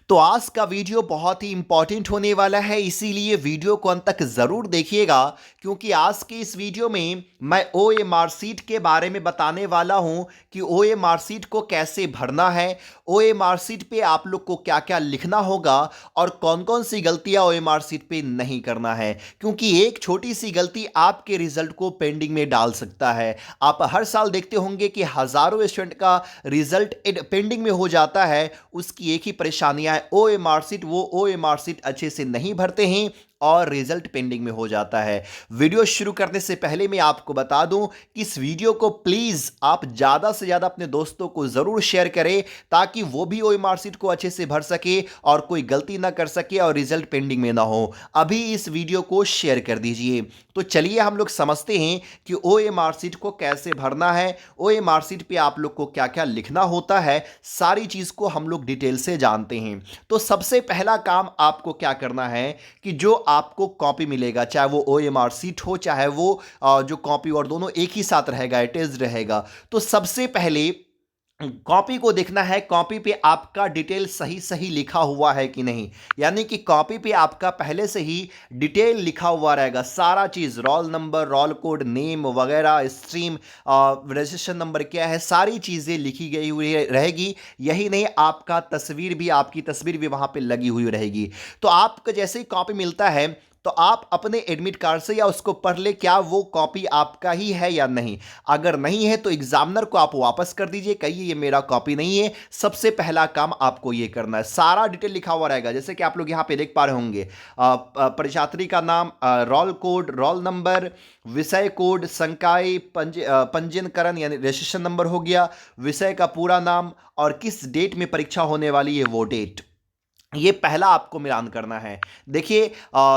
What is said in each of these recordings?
तो आज का वीडियो बहुत ही इंपॉर्टेंट होने वाला है, इसीलिए वीडियो को अंत तक ज़रूर देखिएगा, क्योंकि आज के इस वीडियो में मैं ओएमआर शीट के बारे में बताने वाला हूं कि ओएमआर शीट को कैसे भरना है, ओएमआर शीट पे आप लोग को क्या क्या लिखना होगा और कौन कौन सी गलतियां ओएमआर शीट पे नहीं करना है, क्योंकि एक छोटी सी गलती आपके रिजल्ट को पेंडिंग में डाल सकता है। आप हर साल देखते होंगे कि हज़ारों स्टूडेंट का रिजल्ट पेंडिंग में हो जाता है। उसकी एक ही परेशानियां है, ओएमआर शीट, वो ओएमआर शीट अच्छे से नहीं भरते हैं और रिजल्ट पेंडिंग में हो जाता है। वीडियो शुरू करने से पहले मैं आपको बता दूं कि इस वीडियो को प्लीज़ आप ज़्यादा से ज़्यादा अपने दोस्तों को ज़रूर शेयर करें, ताकि वो भी ओएमआर शीट को अच्छे से भर सके और कोई गलती ना कर सके और रिजल्ट पेंडिंग में ना हो। अभी इस वीडियो को शेयर कर दीजिए। तो चलिए हम लोग समझते हैं कि ओएमआर शीट को कैसे भरना है, ओएमआर शीट पे आप लोग को क्या क्या लिखना होता है, सारी चीज़ को हम लोग डिटेल से जानते हैं। तो सबसे पहला काम आपको क्या करना है कि जो आपको कॉपी मिलेगा, चाहे वो ओएमआर शीट हो चाहे वो जो कॉपी, और दोनों एक ही साथ रहेगा, अटैच्ड रहेगा। तो सबसे पहले कॉपी को देखना है, कॉपी पे आपका डिटेल सही सही लिखा हुआ है कि नहीं। यानी कि कॉपी पे आपका पहले से ही डिटेल लिखा हुआ रहेगा, सारा चीज़, roll number, roll code, name वगैरह, स्ट्रीम, रजिस्ट्रेशन नंबर क्या है, सारी चीज़ें लिखी गई हुई रहेगी। यही नहीं, आपका तस्वीर भी, आपकी तस्वीर भी वहाँ पे लगी हुई रहेगी। तो आपको जैसे ही कॉपी मिलता है तो आप अपने एडमिट कार्ड से या उसको पढ़ ले, क्या वो कॉपी आपका ही है या नहीं। अगर नहीं है तो एग्जामिनर को आप वापस कर दीजिए, कहिए ये मेरा कॉपी नहीं है। सबसे पहला काम आपको ये करना है, सारा डिटेल लिखा हुआ रहेगा, जैसे कि आप लोग यहाँ पे देख पा रहे होंगे, परीक्षार्थी का नाम, रोल कोड, रोल नंबर, विषय कोड, संकाय, पंजीकरण यानी रजिस्ट्रेशन नंबर हो गया, विषय का पूरा नाम और किस डेट में परीक्षा होने वाली है वो डेट। ये पहला आपको मिलान करना है। देखिए,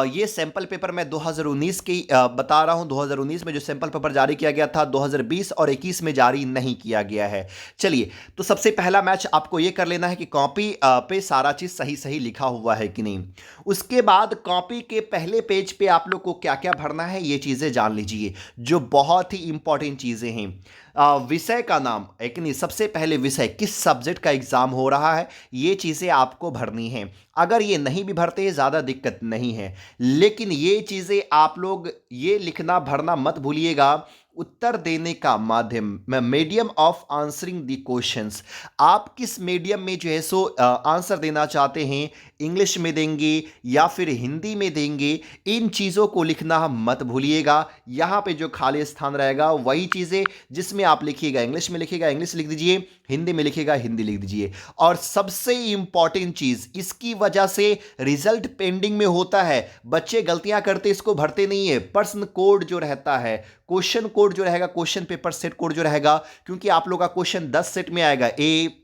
ये सैंपल पेपर मैं 2019 की बता रहा हूं। 2019 में जो सैंपल पेपर जारी किया गया था, 2020 और 21 में जारी नहीं किया गया है। चलिए, तो सबसे पहला मैच आपको ये कर लेना है कि कॉपी पे सारा चीज़ सही सही लिखा हुआ है कि नहीं। उसके बाद कॉपी के पहले पेज पे आप लोग को क्या क्या भरना है, ये चीज़ें जान लीजिए, जो बहुत ही इंपॉर्टेंट चीज़ें हैं। विषय का नाम, एक नहीं, सबसे पहले विषय, किस सब्जेक्ट का एग्जाम हो रहा है, ये चीज़ें आपको भरनी है। अगर ये नहीं भी भरते ज़्यादा दिक्कत नहीं है, लेकिन ये चीज़ें आप लोग ये लिखना भरना मत भूलिएगा। उत्तर देने का माध्यम, medium of answering the questions, आप किस मीडियम में जो है सो आंसर देना चाहते हैं, इंग्लिश में देंगे या फिर हिंदी में देंगे, इन चीज़ों को लिखना मत भूलिएगा। यहाँ पे जो खाली स्थान रहेगा वही चीज़ें जिसमें आप लिखिएगा, इंग्लिश में लिखिएगा इंग्लिश लिख दीजिए, हिंदी में लिखिएगा हिंदी लिख दीजिए। और सबसे इंपॉर्टेंट चीज़, इसकी वजह से रिजल्ट पेंडिंग में होता है, बच्चे गलतियां करते इसको भरते नहीं है। प्रश्न कोड जो रहता है, क्वेश्चन कोड जो रहेगा, क्वेश्चन पेपर सेट कोड जो रहेगा, क्योंकि आप लोग का क्वेश्चन 10 सेट में आएगा, A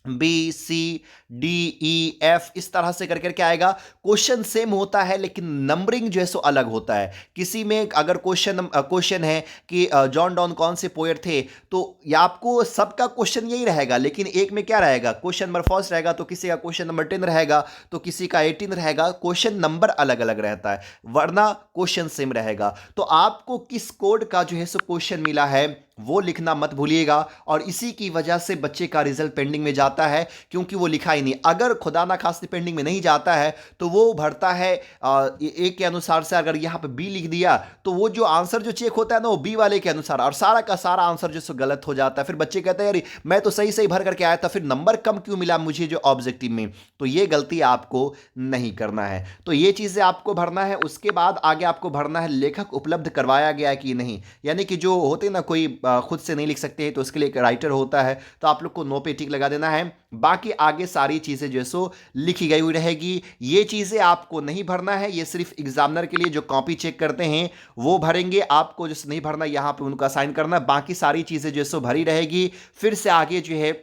B C D E F, इस तरह से कर करके आएगा। क्वेश्चन सेम होता है लेकिन नंबरिंग जो है सो अलग होता है। किसी में अगर क्वेश्चन है कि जॉन डॉन कौन से पोएट थे, तो ये आपको सबका क्वेश्चन यही रहेगा, लेकिन एक में क्या रहेगा, क्वेश्चन नंबर फर्स्ट रहेगा तो किसी का क्वेश्चन नंबर 10 रहेगा, तो किसी का 18 रहेगा, क्वेश्चन नंबर अलग अलग रहता है, वरना क्वेश्चन सेम रहेगा। तो आपको किस कोड का जो है सो क्वेश्चन मिला है वो लिखना मत भूलिएगा, और इसी की वजह से बच्चे का रिजल्ट पेंडिंग में जाता है, क्योंकि वो लिखा ही नहीं। अगर खुदा ना खास्ते पेंडिंग में नहीं जाता है तो वो भरता है ए के अनुसार से, अगर यहाँ पे बी लिख दिया तो वो जो आंसर जो चेक होता है ना वो बी वाले के अनुसार, और सारा का सारा आंसर जो सो गलत हो जाता है। फिर बच्चे कहते हैं यार मैं तो सही सही भर करके आया था, फिर नंबर कम क्यों मिला मुझे जो ऑब्जेक्टिव में। तो ये गलती आपको नहीं करना है, तो ये चीज़ें आपको भरना है। उसके बाद आगे आपको भरना है लेखक उपलब्ध करवाया गया है कि नहीं, यानी कि जो होते ना कोई खुद से नहीं लिख सकते हैं तो उसके लिए एक राइटर होता है, तो आप लोग को नो पे टिक लगा देना है। बाकी आगे सारी चीज़ें जो सो लिखी गई हुई रहेगी। ये चीज़ें आपको नहीं भरना है, ये सिर्फ एग्जामिनर के लिए जो कॉपी चेक करते हैं वो भरेंगे। आपको जो नहीं भरना यहाँ पे उनका साइन करना, बाकी सारी चीज़ें जो सो भरी रहेगी। फिर से आगे जो है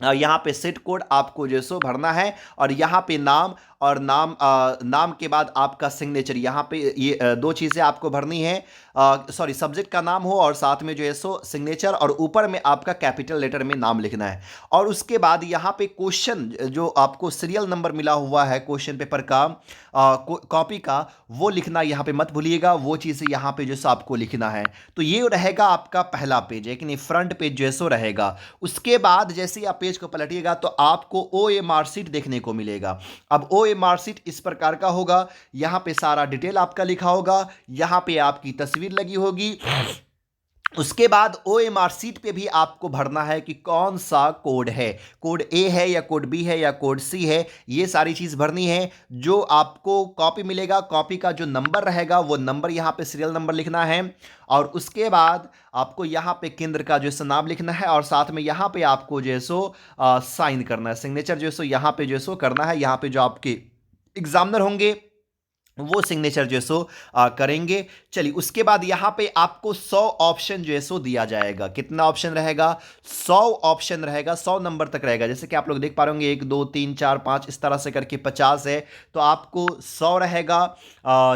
यहाँ पे सेट कोड आपको जो सो भरना है, और यहाँ पे नाम, और नाम के बाद आपका सिग्नेचर। यहाँ पे ये दो चीज़ें आपको भरनी है, सॉरी, सब्जेक्ट का नाम हो और साथ में जो है सो सिग्नेचर, और ऊपर में आपका कैपिटल लेटर में नाम लिखना है। और उसके बाद यहाँ पे क्वेश्चन जो आपको सीरियल नंबर मिला हुआ है क्वेश्चन पेपर का, कॉपी का, वो लिखना यहाँ पे मत भूलिएगा। वो चीज़ें यहाँ पे जो सो आपको लिखना है। तो ये रहेगा आपका पहला पेज, है कि नहीं, फ्रंट पेज जो है सो रहेगा। उसके बाद जैसे आप पेज को पलटिएगा तो आपको ओए मार्कशीट देखने को मिलेगा। अब ओए मार्कशीट इस प्रकार का होगा, यहां पे सारा डिटेल आपका लिखा होगा, यहां पे आपकी तस्वीर लगी होगी। उसके बाद ओएमआर सीट पे भी आपको भरना है कि कौन सा कोड है, कोड ए है या कोड बी है या कोड सी है, ये सारी चीज़ भरनी है। जो आपको कॉपी मिलेगा, कॉपी का जो नंबर रहेगा वो नंबर यहाँ पे सीरियल नंबर लिखना है, और उसके बाद आपको यहाँ पे केंद्र का जो है नाम लिखना है, और साथ में यहाँ पे आपको जो है सो साइन करना है, सिग्नेचर जो है सो यहाँ पे जो है सो करना है। यहाँ पे जो आपके एग्जामिनर होंगे वो सिग्नेचर जो है सो करेंगे। चलिए, उसके बाद यहां पे आपको 100 ऑप्शन जो है सो दिया जाएगा। कितना ऑप्शन रहेगा? 100 ऑप्शन रहेगा, 100 नंबर तक रहेगा। जैसे कि आप लोग देख पा रहे होंगे 1 2 3 4 5 इस तरह से करके 50 है, तो आपको 100 रहेगा।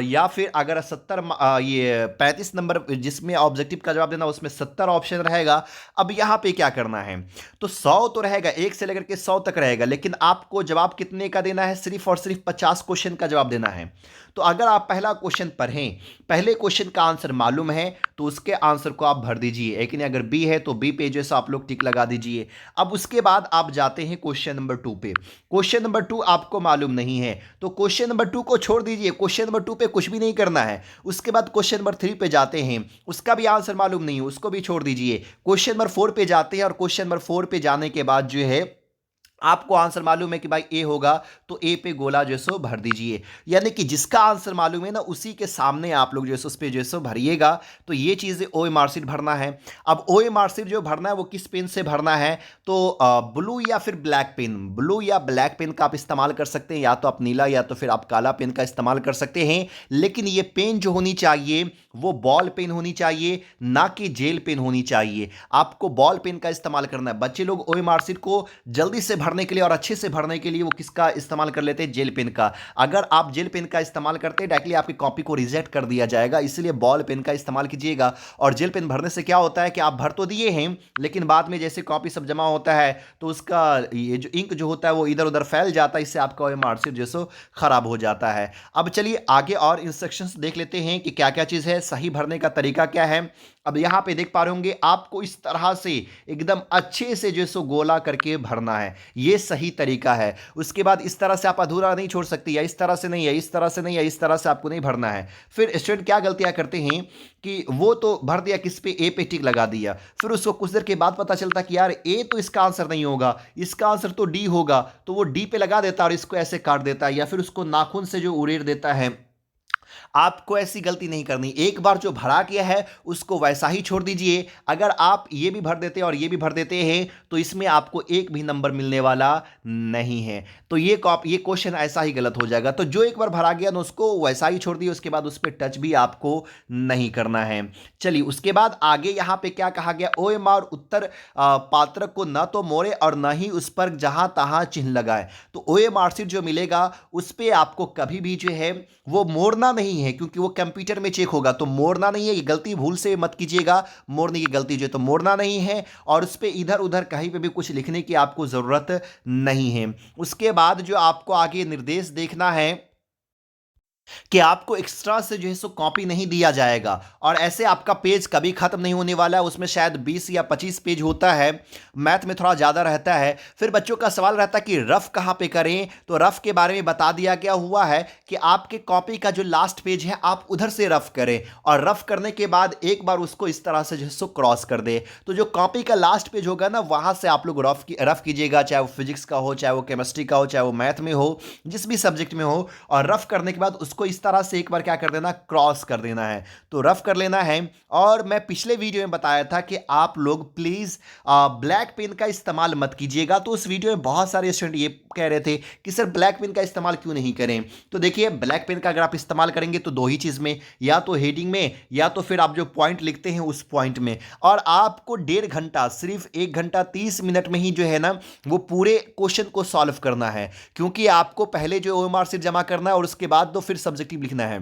या फिर अगर 70 ये 35 नंबर जिसमें ऑब्जेक्टिव का जवाब देना उसमें 70 ऑप्शन रहेगा। अब यहां पे क्या करना है, तो 100 तो रहेगा, 1 से लेकर के 100 तक रहेगा, लेकिन आपको जवाब कितने का देना है? सिर्फ और सिर्फ 50 क्वेश्चन का जवाब देना है। तो अगर आप पहला क्वेश्चन पढ़ें, पहले क्वेश्चन का आंसर मालूम है तो उसके आंसर को आप भर दीजिए। लेकिन अगर बी है तो बी पे जैसा आप लोग टिक लगा दीजिए। अब उसके बाद आप जाते हैं क्वेश्चन नंबर 2 पे। क्वेश्चन नंबर 2 आपको मालूम नहीं है तो क्वेश्चन नंबर 2 को छोड़ दीजिए, क्वेश्चन नंबर 2 पे कुछ भी नहीं करना है। उसके बाद क्वेश्चन नंबर 3 पे जाते हैं, उसका भी आंसर मालूम नहीं है, उसको भी छोड़ दीजिए। क्वेश्चन नंबर 4 पे जाते हैं, और क्वेश्चन नंबर 4 पे जाने के बाद जो है आपको आंसर मालूम है कि भाई ए होगा, तो ए पे गोला जो सो भर दीजिए। यानी कि जिसका आंसर मालूम है ना उसी के सामने आप लोग जो है उस पे जो सो भरिएगा। तो ये चीज़ ओ एम आर शीट भरना है। अब ओ एम आर शीट जो भरना है वो किस पेन से भरना है, तो ब्लू या फिर ब्लैक पेन, ब्लू या ब्लैक पेन का आप इस्तेमाल कर सकते हैं, या तो आप नीला या तो फिर आप काला पेन का इस्तेमाल कर सकते हैं। लेकिन ये पेन जो होनी चाहिए वो बॉल पेन होनी चाहिए, ना कि जेल पेन होनी चाहिए। आपको बॉल पेन का इस्तेमाल करना है। बच्चे लोग ओ एम आर शीट को जल्दी से भरने के लिए और अच्छे से भरने के लिए वो किसका इस्तेमाल कर लेते हैं? जेल पेन का। अगर आप जेल पेन का इस्तेमाल करते हैं डायरेक्टली आपकी कॉपी को रिजेक्ट कर दिया जाएगा, इसलिए बॉल पेन का इस्तेमाल कीजिएगा। और जेल पेन भरने से क्या होता है कि आप भर तो दिए हैं, लेकिन बाद में जैसे कॉपी सब जमा होता है तो उसका ये जो इंक जो होता है वो इधर उधर फैल जाता है, इससे आपका ओएमआर शीट जो सो खराब हो जाता है। अब चलिए आगे और इंस्ट्रक्शंस देख लेते हैं कि क्या क्या चीज़ है, सही भरने का तरीका क्या है। अब यहां पे देख पा रहे होंगे आपको इस तरह से एकदम अच्छे से जो सो गोला करके भरना है, ये सही तरीका है। उसके बाद इस तरह से आप अधूरा नहीं छोड़ सकते, या इस तरह से नहीं, या इस तरह से नहीं, या इस तरह से आपको नहीं भरना है। फिर स्टूडेंट क्या गलतियां करते हैं कि वो तो भर दिया किस पे, ए पे टिक लगा दिया, फिर उसको कुछ देर के बाद पता चलता कि यार ए तो इसका आंसर नहीं होगा, इसका आंसर तो डी होगा, तो वो डी पे लगा देता और इसको ऐसे काट देता है, या फिर उसको नाखून से जो उड़ेड़ देता है। आपको ऐसी गलती नहीं करनी। एक बार जो भरा किया है उसको वैसा ही छोड़ दीजिए। अगर आप ये भी भर देते हैं और ये भी भर देते हैं तो इसमें आपको एक भी नंबर मिलने वाला नहीं है। तो ये क्वेश्चन ऐसा ही गलत हो जाएगा। तो जो एक बार भरा गया ना उसको वैसा ही छोड़ दिए, उसके बाद उस पर टच भी आपको नहीं करना है। चलिए उसके बाद आगे यहां पे क्या कहा गया, ओएमआर उत्तर पात्र को न तो मोड़े और न ही उस पर जहां तहां चिन्ह लगाए। तो ओएमआर शीट जो मिलेगा उस पर आपको कभी भी जो है वो मोड़ना नहीं है, क्योंकि वो कंप्यूटर में चेक होगा। तो मोड़ना नहीं है, ये गलती भूल से मत कीजिएगा। मोड़ने की गलती जो है तो मोड़ना नहीं है, और उस पर इधर उधर कहीं पे भी कुछ लिखने की आपको जरूरत नहीं है। उसके बाद जो आपको आगे निर्देश देखना है कि आपको एक्स्ट्रा से जो है सो कॉपी नहीं दिया जाएगा, और ऐसे आपका पेज कभी खत्म नहीं होने वाला है। उसमें शायद 20 या 25 पेज होता है, मैथ में थोड़ा ज़्यादा रहता है। फिर बच्चों का सवाल रहता है कि रफ कहाँ पे करें, तो रफ के बारे में बता दिया गया हुआ है कि आपके कॉपी का जो लास्ट पेज है आप उधर से रफ करें, और रफ करने के बाद एक बार उसको इस तरह से जो है सो क्रॉस कर दे। तो जो कॉपी का लास्ट पेज होगा ना वहाँ से आप लोग रफ कीजिएगा, चाहे वो फिजिक्स का हो, चाहे वो केमिस्ट्री का हो, चाहे वो मैथ में हो, जिस भी सब्जेक्ट में हो। और रफ करने के बाद उसको इस तरह से एक बार क्या कर देना, क्रॉस कर देना है। तो रफ कर लेना है। और मैं पिछले वीडियो में बताया था कि आप लोग प्लीज ब्लैक पेन का इस्तेमाल मत कीजिएगा। तो उस वीडियो में बहुत सारे स्टूडेंट ये कह रहे थे कि सर ब्लैक पेन का इस्तेमाल क्यों नहीं करें। तो देखिए ब्लैक पेन का अगर आप इस्तेमाल करेंगे तो दो ही चीज में, या तो हेडिंग में, या तो फिर आप जो पॉइंट लिखते हैं उस पॉइंट में। और आपको 1.5 घंटा, सिर्फ 1 घंटा 30 मिनट में ही जो है ना वो पूरे क्वेश्चन को सॉल्व करना है, क्योंकि आपको पहले जो ओएमआर शीट जमा करना है और उसके बाद तो फिर सब्जेक्टिव लिखना है।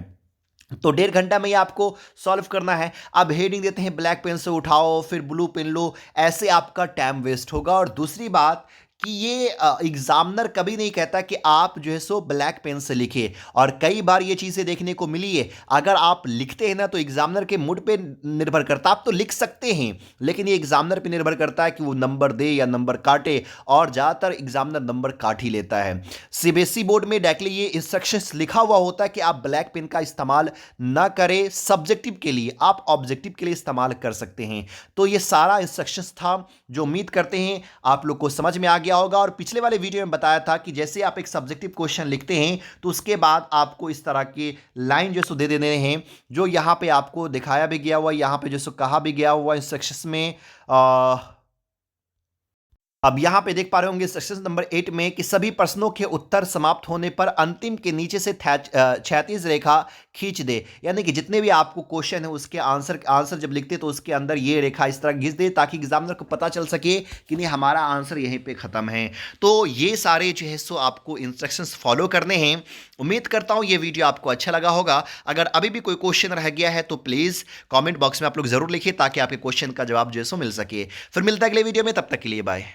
तो 1.5 घंटा में ही आपको सॉल्व करना है। अब हेडिंग देते हैं ब्लैक पेन से उठाओ फिर ब्लू पेन लो, ऐसे आपका टाइम वेस्ट होगा। और दूसरी बात कि ये एग्जामिनर कभी नहीं कहता कि आप जो है सो ब्लैक पेन से लिखिए। और कई बार ये चीज़ें देखने को मिली है, अगर आप लिखते हैं ना तो एग्जामिनर के मूड पे निर्भर करता है। आप तो लिख सकते हैं, लेकिन ये एग्जामिनर पे निर्भर करता है कि वो नंबर दे या नंबर काटे, और ज़्यादातर एग्जामिनर नंबर काट ही लेता है। सीबीएसई बोर्ड में डायरेक्टली ये इंस्ट्रक्शंस लिखा हुआ होता है कि आप ब्लैक पेन का इस्तेमाल ना करें सब्जेक्टिव के लिए, आप ऑब्जेक्टिव के लिए इस्तेमाल कर सकते हैं। तो ये सारा इंस्ट्रक्शंस था, जो उम्मीद करते हैं आप लोग को समझ में आ गया होगा। और पिछले वाले वीडियो में बताया था कि जैसे आप एक सब्जेक्टिव क्वेश्चन लिखते हैं तो उसके बाद आपको इस तरह के लाइन जो सो दे देने हैं, जो यहाँ पे आपको दिखाया भी गया हुआ, यहाँ पे जो सो कहा भी गया हुआ इंस्ट्रक्शंस में। अब यहां पे देख पा रहे होंगे सेक्शन नंबर 8 में कि सभी प्रश्नों के उत्तर समाप्त होने पर अंतिम के नीचे से क्षैतिज रेखा खींच दे। यानी कि जितने भी आपको क्वेश्चन है उसके आंसर जब लिखते तो उसके अंदर ये रेखा इस तरह खींच दे, ताकि एग्जामिनर को पता चल सके कि नहीं हमारा आंसर यहीं पे खत्म है। तो ये सारे जो है सो आपको इंस्ट्रक्शंस फॉलो करने हैं। उम्मीद करता हूं ये वीडियो आपको अच्छा लगा होगा। अगर अभी भी कोई क्वेश्चन रह गया है तो प्लीज़ कॉमेंट बॉक्स में आप लोग जरूर लिखिए, ताकि आपके क्वेश्चन का जवाब जो है सो मिल सके। फिर मिलता है अगले वीडियो में, तब तक के लिए बाय।